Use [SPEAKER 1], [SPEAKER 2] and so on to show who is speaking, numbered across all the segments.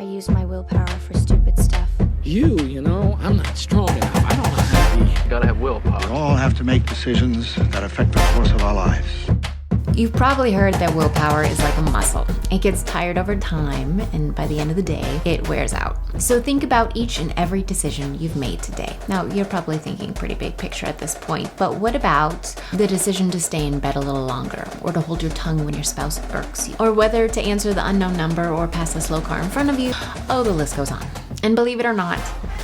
[SPEAKER 1] I use my willpower for stupid stuff.
[SPEAKER 2] I'm not strong enough. I don't know how to be.
[SPEAKER 3] You gotta have willpower.
[SPEAKER 4] We all have to make decisions that affect the course of our lives.
[SPEAKER 5] You've probably heard that willpower is like a muscle. It gets tired over time, and by the end of the day, it wears out. So think about each and every decision you've made today. Now, you're probably thinking pretty big picture at this point, but what about the decision to stay in bed a little longer, or to hold your tongue when your spouse irks you, or whether to answer the unknown number or pass the slow car in front of you? Oh, the list goes on. And believe it or not,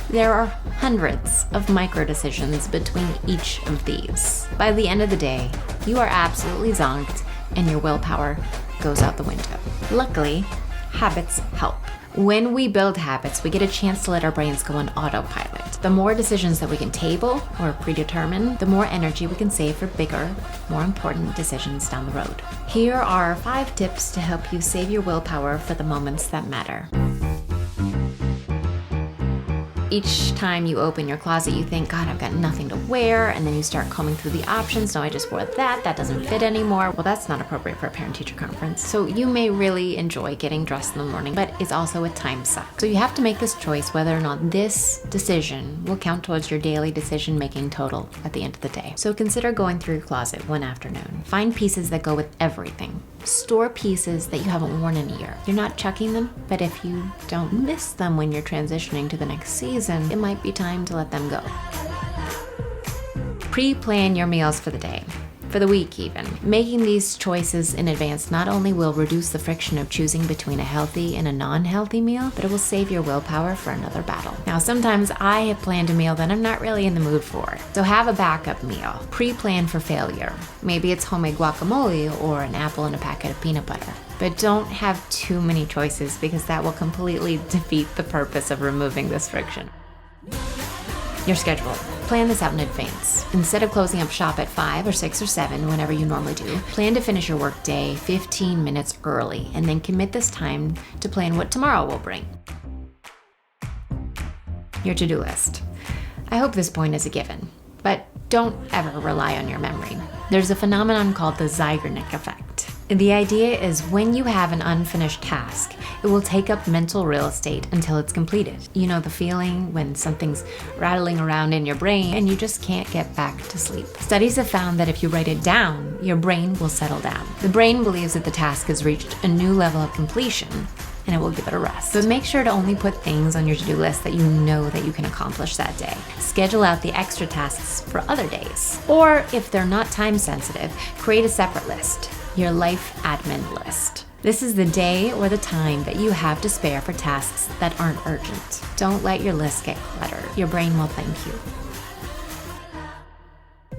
[SPEAKER 5] there are hundreds of micro decisions between each of these. By the end of the day, you are absolutely zonked and your willpower goes out the window. Luckily, habits help. When we build habits, we get a chance to let our brains go on autopilot. The more decisions that we can table or predetermine, the more energy we can save for bigger, more important decisions down the road. Here are 5 tips to help you save your willpower for the moments that matter. Each time you open your closet, you think, God, I've got nothing to wear, and then you start combing through the options. No, I just wore that doesn't fit anymore. Well, that's not appropriate for a parent-teacher conference. So you may really enjoy getting dressed in the morning, but it's also a time suck. So you have to make this choice whether or not this decision will count towards your daily decision-making total at the end of the day. So consider going through your closet one afternoon. Find pieces that go with everything. Store pieces that you haven't worn in a year. You're not chucking them, but if you don't miss them when you're transitioning to the next season, it might be time to let them go. Pre-plan your meals for the day, for the week even. Making these choices in advance not only will reduce the friction of choosing between a healthy and a non-healthy meal, but it will save your willpower for another battle. Now, sometimes I have planned a meal that I'm not really in the mood for, so have a backup meal. Pre-plan for failure. Maybe it's homemade guacamole or an apple and a packet of peanut butter. But don't have too many choices because that will completely defeat the purpose of removing this friction. Your schedule. Plan this out in advance. Instead of closing up shop at 5 or 6 or 7, whenever you normally do, plan to finish your workday 15 minutes early and then commit this time to plan what tomorrow will bring. Your to-do list. I hope this point is a given, but don't ever rely on your memory. There's a phenomenon called the Zeigarnik effect. The idea is when you have an unfinished task, it will take up mental real estate until it's completed. You know the feeling when something's rattling around in your brain and you just can't get back to sleep. Studies have found that if you write it down, your brain will settle down. The brain believes that the task has reached a new level of completion and it will give it a rest. But make sure to only put things on your to-do list that you know that you can accomplish that day. Schedule out the extra tasks for other days. Or if they're not time sensitive, create a separate list, your life admin list. This is the day or the time that you have to spare for tasks that aren't urgent. Don't let your list get cluttered. Your brain will thank you.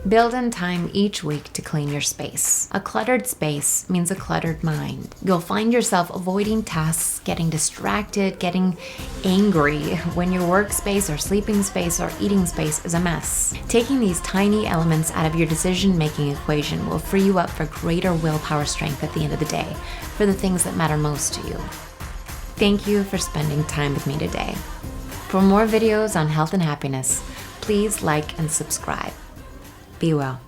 [SPEAKER 5] Build in time each week to clean your space. A cluttered space means a cluttered mind. You'll find yourself avoiding tasks, getting distracted, getting angry when your workspace or sleeping space or eating space is a mess. Taking these tiny elements out of your decision-making equation will free you up for greater willpower strength at the end of the day for the things that matter most to you. Thank you for spending time with me today. For more videos on health and happiness, please like and subscribe. Be well.